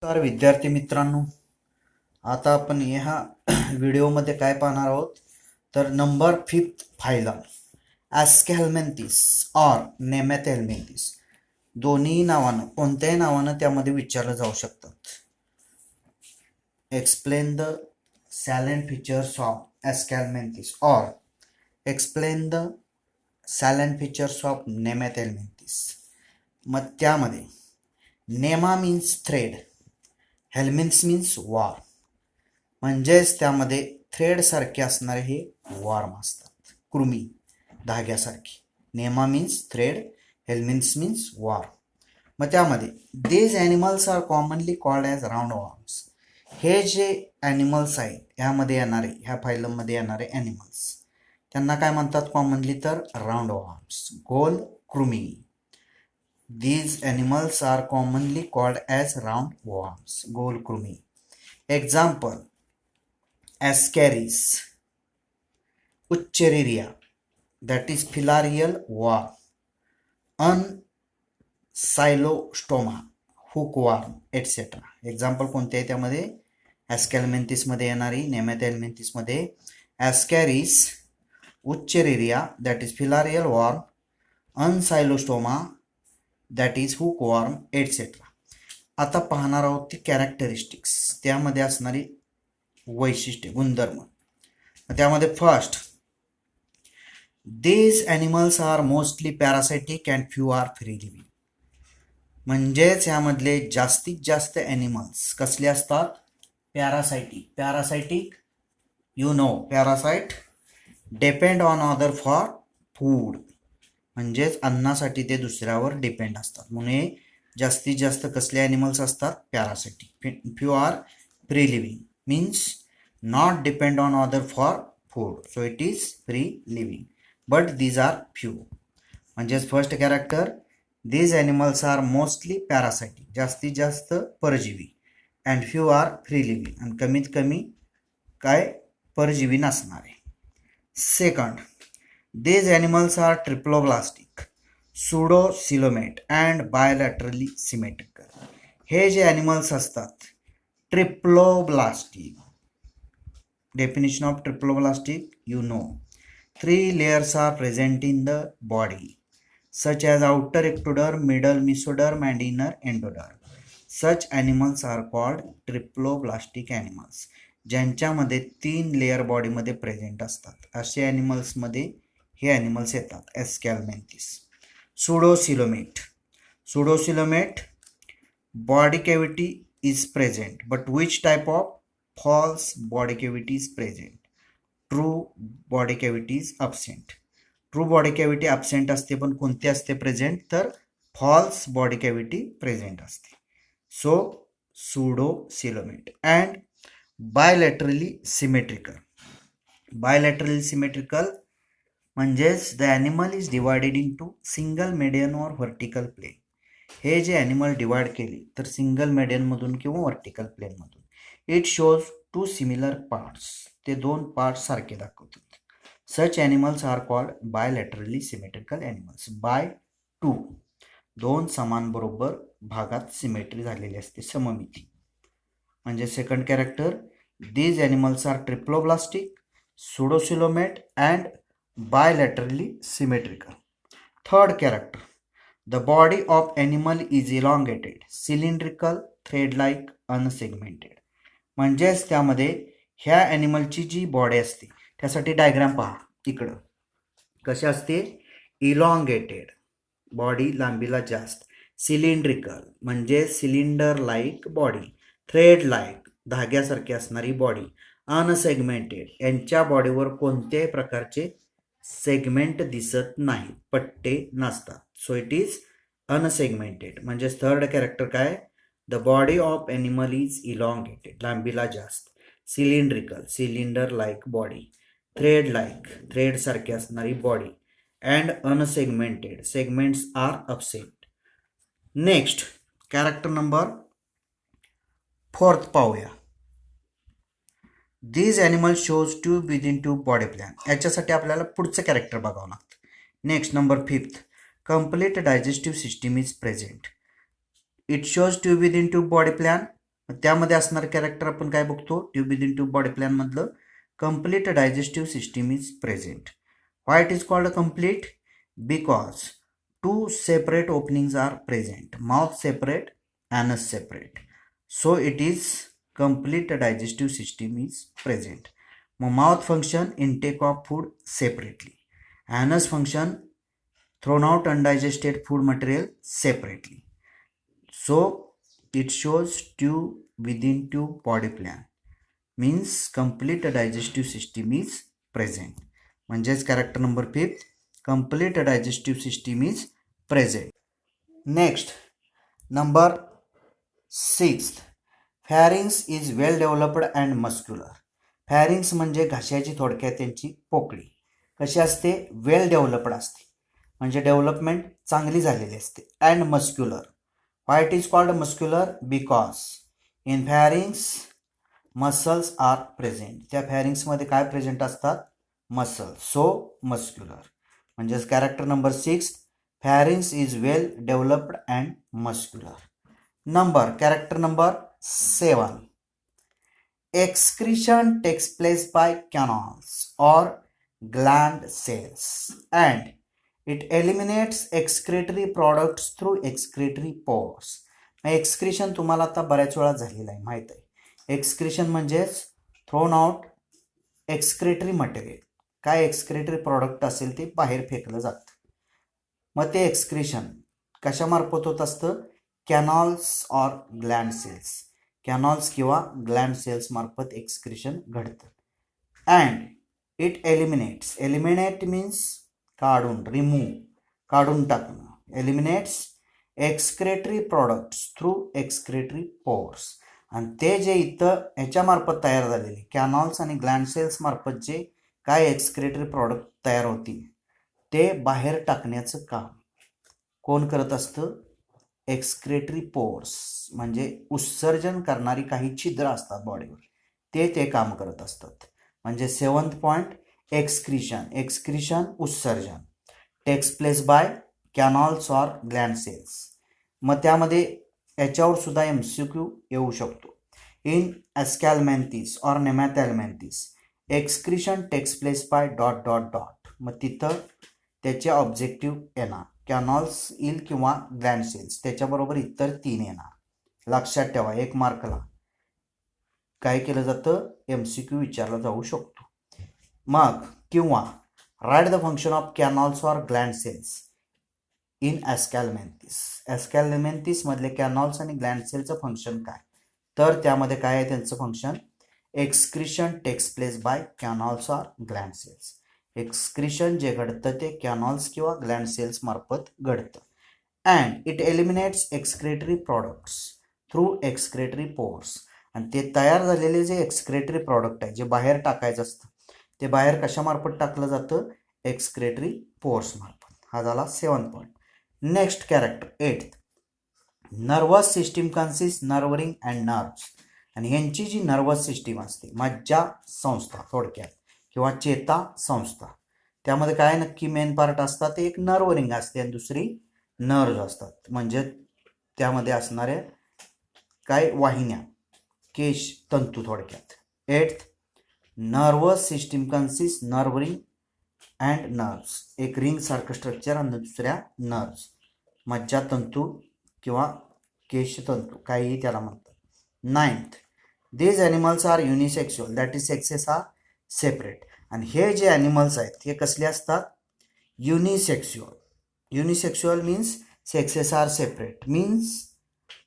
नमस्कार विद्यार्थी मित्रांनो, आता आपण ह्या व्हिडिओमध्ये काय पाहणार आहोत तर नंबर 5 फायलम ॲस्कॅल्मेंथिस ऑर नेमॅथेल्मेंथिस दोन्ही नावानं कोणत्याही नावानं त्यामध्ये विचारलं जाऊ शकतात. Explain the salient features of Aschelminthes or explain the salient features of Nemathelminthes. मग त्यामध्ये nema means thread, helmins means worm, म्हणजेच त्यामध्ये थ्रेड सारखे असणारे हे वॉर्म असतात, कृमी धाग्यासारखी. Nema means thread, helmins means worm. मग त्यामध्ये these animals are commonly called as round worms. हे जे ॲनिमल्स आहेत ह्यामध्ये येणारे, ह्या फायलममध्ये येणारे ॲनिमल्स त्यांना काय म्हणतात कॉमनली तर राऊंड वॉर्म्स, गोल कृमी. These animals are commonly called as roundworms, गोल कृमी. Example: Ascaris, Ucheriria, that is filarial worm, Ancylostoma, hookworm, etc. Example कोणते आहे त्यामध्ये? ॲस्कॅल्मेंथिस मध्ये येणारी, नेमॅथेल्मेंथिस मध्ये Ascaris, Ucheriria, that is filarial worm, Ancylostoma, that is hookworm, etcetera. आता पाहणार आहोत ती कॅरेक्टरिस्टिक्स, त्यामध्ये असणारी वैशिष्ट्ये, गुणधर्म. त्यामध्ये first, these animals are mostly parasitic and few are free living. म्हणजेच यामधले जास्तीत जास्त ॲनिमल्स कसले असतात? Parasitic. Parasitic you know, parasite depend on other for food, म्हणजेच अन्नासाठी ते दुसऱ्यावर डिपेंड असतात. म्हणून जास्तीत जास्त कसले ॲनिमल्स असतात? Parasitic. Few are free living means not depend on other for food, so it is free living, but these are few. म्हणजेच first character, these animals are mostly parasitic, जास्तीत जास्त परजीवी, and few are free living, आणि कमीत कमी काय परजीवी नसणारे. Second, these animals are triploblastic, pseudocoelomate and bilaterally symmetrical. हे जे ॲनिमल्स असतात triploblastic. Definition of triploblastic you know, 3 layers are present in the body such as outer ectoderm, middle mesoderm and inner endoderm. Such animals are called triploblastic animals. ज्यांच्यामध्ये 3 layer बॉडीमध्ये present असतात असे ॲनिमल्समध्ये हे animals येतात. Aschelminthes. Pseudocoelomate. Pseudocoelomate body cavity is present, but which type of? False body cavity is present, true body cavity is absent. True body cavity absent असते, पण कोणती असते प्रेझेंट? तर फॉल्स बॉडी कॅव्हिटी प्रेझेंट असते. So pseudocoelomate. And bilaterally symmetrical. Bilaterally symmetrical म्हणजेच the animal is divided into single median or vertical plane. हे जे animal divide केले तर सिंगल मेडियनमधून किंवा व्हर्टिकल प्लेनमधून. इट शोज 2 सिमिलर पार्ट्स, ते 2 पार्ट्स सारखे दाखवतात. Such animals are called bilaterally symmetrical animals. By 2, 2 समान बरोबर भागात सिमेट्री झालेली असते, सममिती. म्हणजे second character, these animals are triploblastic, pseudocoelomate and bilaterally symmetrical. Third character, the body of animal is elongated, cylindrical, thread-like, unsegmented. म्हणजेच त्यामध्ये ह्या ॲनिमलची जी बॉडी असते त्यासाठी डायग्राम पहा इकडं कशी असते? इलॉंगेटेड, बॉडी लांबीला जास्त. सिलिंड्रिकल म्हणजे cylinder like body. Thread like धाग्यासारखी असणारी बॉडी. अनसेगमेंटेड यांच्या बॉडीवर कोणत्याही प्रकारचे सेगमेंट दिसत नाही, पट्टे नसतात. So it is unsegmented. म्हणजे थर्ड कॅरेक्टर काय? The body of animal is elongated, लांबीला जास्त. Cylindrical, cylinder like body. Thread like, thread सारखी असणारी body. And unsegmented, segments are absent. Next character number 4 पाहूया. These animal shows tube within tube body plan. याच्यासाठी आपल्याला पुढचं character बघावं लागतं. Next number 5, complete digestive system is present. It shows tube within tube body plan. त्यामध्ये असणारे character आपण काय बघतो, tube within tube body plan मधलं complete digestive system is present. Why it is called complete? Because two separate openings are present, mouth separate, anus separate. So it is complete digestive system is present. Mouth function intake of food separately. Anus function thrown out undigested food material separately. So it shows tube within tube body plan means complete digestive system is present. म्हणजेच character number 5 complete digestive system is present. Next, number 6th, pharynx is well developed and muscular. pharynx म्हणजे घशाची थोडक्यात त्यांची पोकळी कशी असते, वेल developed असते, म्हणजे development चांगली झालेली असते. And muscular. Why it is called muscular? Because in pharynx muscles are present. त्या pharynxमध्ये काय प्रेझेंट असतात? मसल. So muscular. म्हणजेच character number 6, pharynx is well developed and muscular. Character number 7. Excretion takes place by canals or gland cells and it eliminates excretory products through excretory pores. Excretion तुम्हाला आता बऱ्याच वेळा झालेला आहे, माहित आहे. एक्सक्रिशन म्हणजेच थ्रोन आउट एक्सक्रेटरी मटेरियल, काय एक्सक्रेटरी प्रॉडक्ट असेल ते बाहेर फेकलं जातं. मग ते एक्सक्रिशन कशामार्फत होत असतं? कॅनॉल्स ऑर ग्लँड सेल्स, कॅनॉल्स किंवा ग्लँड सेल्स मार्फत एक्सक्रिशन घडतं. And it eliminates, eliminate means काढून, रिमूव्ह, काढून टाकणं. Eliminates excretory products through excretory pores. आणि ते जे इथं ह्याच्यामार्फत तयार झालेले कॅनॉल्स आणि ग्लँड सेल्स मार्फत जे काय एक्सक्रेटरी प्रॉडक्ट तयार होतील ते बाहेर टाकण्याचं काम कोण करत असतं? एक्सक्रेटरी पोर्स, म्हणजे उत्सर्जन करणारी काही छिद्र असतात बॉडीवर, ते काम करत असतात. म्हणजे 7th पॉईंट, एक्सक्रिशन, एक्सक्रिशन उत्सर्जन takes place by canals or gland cells. मग त्यामध्ये याच्यावर सुद्धा MCQ येऊ शकतो. In Aschelminthes or Nemathelminthes excretion takes place by dot dot dot. मग तिथं त्याचे ऑब्जेक्टिव्ह येणार, कॅनॉल्स येईल किंवा ग्लँड सेल्स, त्याच्याबरोबर इतर 3 येणार. लक्षात ठेवा, 1 मार्कला काय केलं जातं? MCQ विचारला जाऊ शकतो. मग किंवा write the function of canals or gland cells in Aschelminthes. Aschelminthes मधले कॅनॉल्स आणि ग्लँड सेलचं फंक्शन काय? तर त्यामध्ये काय आहे त्यांचं function? Excretion takes place by canals or gland cells. Excretion जे घडतं ते कॅनॉल्स किंवा ग्लँड सेल्स मार्फत घडतं. And it eliminates excretory products through excretory pores. आणि ते तयार झालेले जे एक्सक्रेटरी प्रॉडक्ट आहे जे बाहेर टाकायचं असतं ते बाहेर कशामार्फत टाकलं जातं? एक्सक्रेटरी पोर्स मार्फत. हा झाला 7th point. Next character 8th, nervous system consist nerve ring and nerves. आणि यांची जी नर्वस सिस्टीम असते, मज्जा संस्था थोडक्यात किंवा चेता संस्था, त्यामध्ये काय नक्की मेन पार्ट असतात? एक नर्व रिंग असते आणि दुसरी नर्व्ह असतात. म्हणजे त्यामध्ये असणाऱ्या काय वाहिन्या, केश तंतू थोडक्यात. 8th, nervous system consist nerve ring and nerves. एक रिंग सारखं स्ट्रक्चर आणि दुसऱ्या नर्व्स, मज्जा तंतू किंवा केश तंतू काहीही त्याला म्हणतात. 9th, these animals are unisexual, that is sexes are separate. आणि हे जे ॲनिमल्स आहेत हे कसले असतात? Unisexual. Unisexual means sexes are separate, means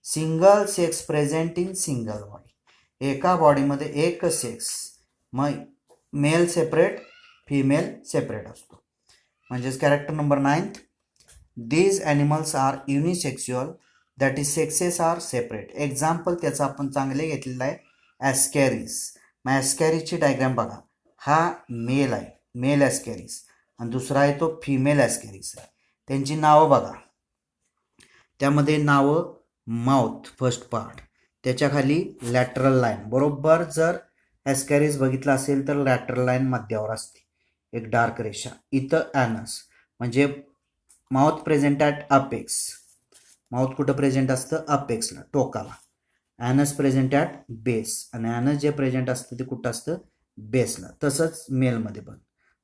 single sex present in single body. एका बॉडीमध्ये एक सेक्स, मग मेल सेपरेट, फिमेल सेपरेट असतो. म्हणजेच character number 9th, these animals are unisexual, that is sexes are separate. Example त्याचं आपण चांगले घेतलेलं आहे, ॲस्कॅरिस. मग ॲस्कॅरिसची डायग्राम बघा, हा मेल आहे, मेल ॲस्कॅरिस, आणि दुसरा आहे तो फिमेल ॲस्कॅरिस आहे. त्यांची नावं बघा, त्यामध्ये नावं माउथ फर्स्ट पार्ट, त्याच्या खाली लॅटरल लाईन, बरोबर जर ॲस्कॅरिस बघितला असेल तर लॅटरल लाईन मध्यावर असते, एक डार्क रेषा. इथं ॲनस म्हणजे mouth present at apex. Mouth कुठं प्रेझेंट असतं? अपेक्सला, टोकाला. ॲनस प्रेझेंट ॲट बेस आणि ॲनस जे प्रेझेंट असतं ते कुठं असतं बेसला. तसंच मेलमध्ये पण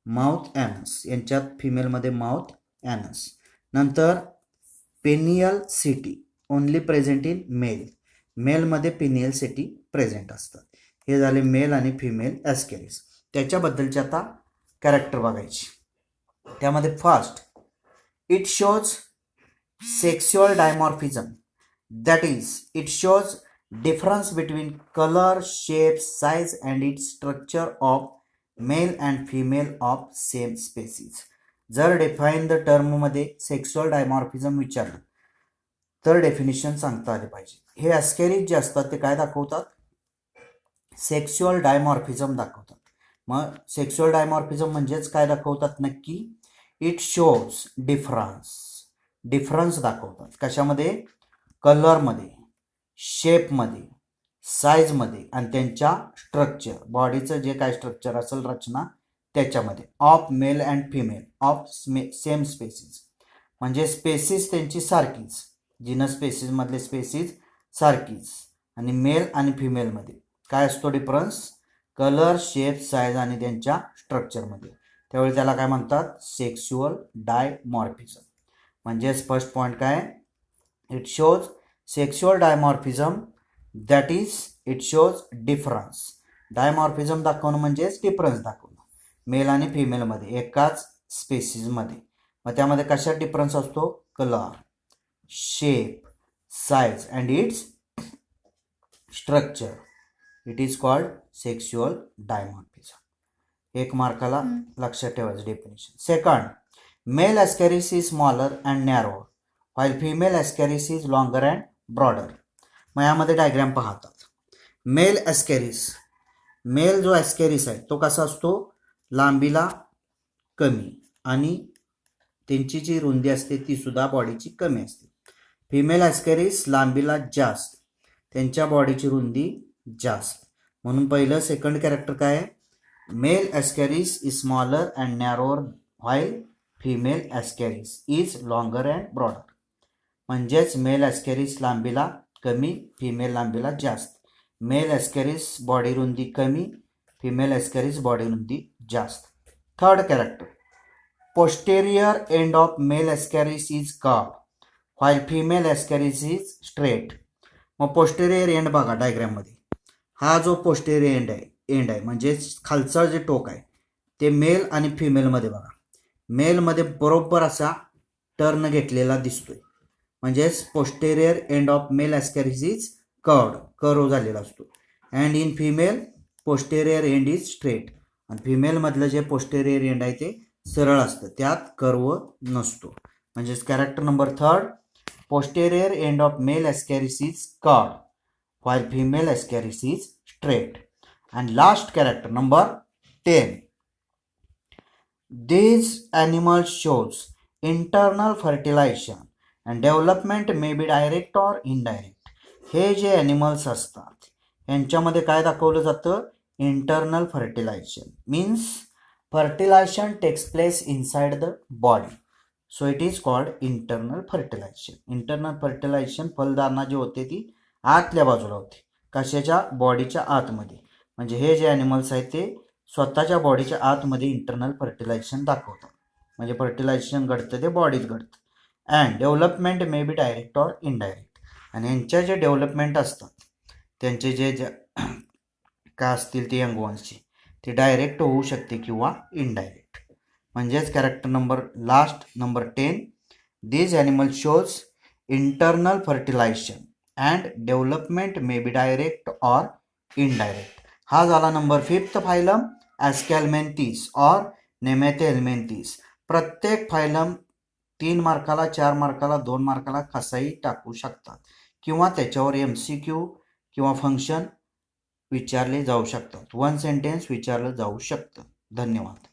माउथ ॲनस, यांच्यात फिमेलमध्ये माउथ ॲनस. नंतर penial setae only present in male, मेलमध्ये पेनियल सिटी प्रेझेंट असतात. हे झाले मेल आणि फिमेल ॲस्कॅरिस. त्याच्याबद्दलचे आता कॅरेक्टर बघायची. त्यामध्ये first, it shows sexual dimorphism, that is it shows difference between colour, shape, size and its structure of male and female of same species. जर define the टर्ममध्ये sexual dimorphism विचारलं तर definition सांगता आले पाहिजे. हे ॲस्कॅरिस जे असतात ते काय दाखवतात, सेक्शुअल डायमॉर्फिझम दाखवतात. मग सेक्शुअल डायमॉर्फिझम म्हणजेच काय दाखवतात नक्की, इट शोज डिफरन्स दाखवतात. कशामध्ये, कलरमध्ये, शेपमध्ये, साईजमध्ये आणि त्यांच्या स्ट्रक्चर, बॉडीचं जे काय स्ट्रक्चर असेल रचना त्याच्यामध्ये, of male and female of same species, म्हणजे स्पेसीज त्यांची सारखीच, जिनस स्पेसीजमधले स्पेसीज सारखीच, आणि मेल आणि फिमेलमध्ये काय असतो डिफरन्स, कलर, शेप, साईज आणि त्यांच्या स्ट्रक्चरमध्ये. त्यावेळी त्याला काय म्हणतात, सेक्शुअल डायमॉर्फिझम. म्हणजेच फर्स्ट पॉईंट काय, it shows sexual dimorphism, that is it shows difference. Dimorphism दाखवणं म्हणजेच डिफरन्स दाखवणं मेल आणि फिमेलमध्ये एकाच स्पेसीजमध्ये. मग त्यामध्ये कशात डिफरन्स असतो, colour, shape, size and its structure. It is called sexual dimorphism. 1 मार्काला लक्षात ठेवायचं definition. Second, male Ascaris is smaller and narrower while female Ascaris is longer and broader. मग यामध्ये डायग्राम पाहतात. मेल ॲस्कॅरिस, मेल जो Ascaris आहे तो कसा असतो, लांबीला कमी आणि त्यांची जी रुंदी असते ती सुद्धा बॉडीची कमी असते. फिमेल ॲस्कॅरिस लांबीला जास्त, त्यांच्या बॉडीची रुंदी जास्त. म्हणून पहिलं सेकंड कॅरेक्टर काय आहे, male Ascaris is smaller and narrower while female Ascaris is longer and broader. म्हणजेच मेल ॲस्कॅरिस लांबीला कमी, फिमेल लांबीला जास्त. मेल ॲस्कॅरिस बॉडी रुंदी कमी, फिमेल ॲस्कॅरिस बॉडी रुंदी जास्त. Third character, posterior end of male Ascaris is curved while female Ascaris is straight. मग पोस्टेरियर एंड बघा डायग्राममध्ये, हा जो पोस्टेरियर एंड आहे म्हणजे खालचं जे टोक आहे ते मेल आणि फिमेलमध्ये बघा, मेलमध्ये बरोबर असा टर्न घेतलेला दिसतोय. म्हणजेच posterior end of male Ascaris is curve झालेला असतो. And in female posterior end is straight. आणि फिमेलमधलं जे पोस्टेरियर एंड आहे ते सरळ असतं, त्यात कर्व नसतो. म्हणजेच character number third, posterior end of male Ascaris is curve while female Ascaris is straight. And last character number 10. These animals shows internal fertilization and development may be direct or indirect. हे जे animals असतात यांच्यामध्ये काय दाखवलं जातं, internal fertilisation means fertilisation takes place inside the body, so it is called internal fertilisation. Internal fertilisation फलधारणा जी होते ती आतल्या बाजूला होते, कशाच्या, बॉडीच्या आतमध्ये. म्हणजे हे जे ॲनिमल्स आहेत ते स्वतःच्या बॉडीच्या आतमध्ये इंटरनल फर्टिलायझेशन दाखवतात. म्हणजे फर्टिलायझेशन घडतं ते बॉडीत घडतं. And development may be direct or indirect. आणि यांच्या जे डेव्हलपमेंट असतात त्यांचे जे काय असतील ते यंगवन्सचे ते डायरेक्ट होऊ शकते किंवा इनडायरेक्ट. म्हणजेच character last number 10, these animal shows internal fertilization and development may be direct or indirect. हा झाला number 5th phylum ॲस्कॅल्मेंथिस or nemathelminthes. प्रत्येक फायलम 3 मार्काला, 4 मार्काला, 2 मार्काला कसाही टाकू शकतात किंवा त्याच्यावर MCQ किंवा फंक्शन विचारले जाऊ शकतात, 1 सेंटेन्स विचारलं जाऊ शकतं. धन्यवाद.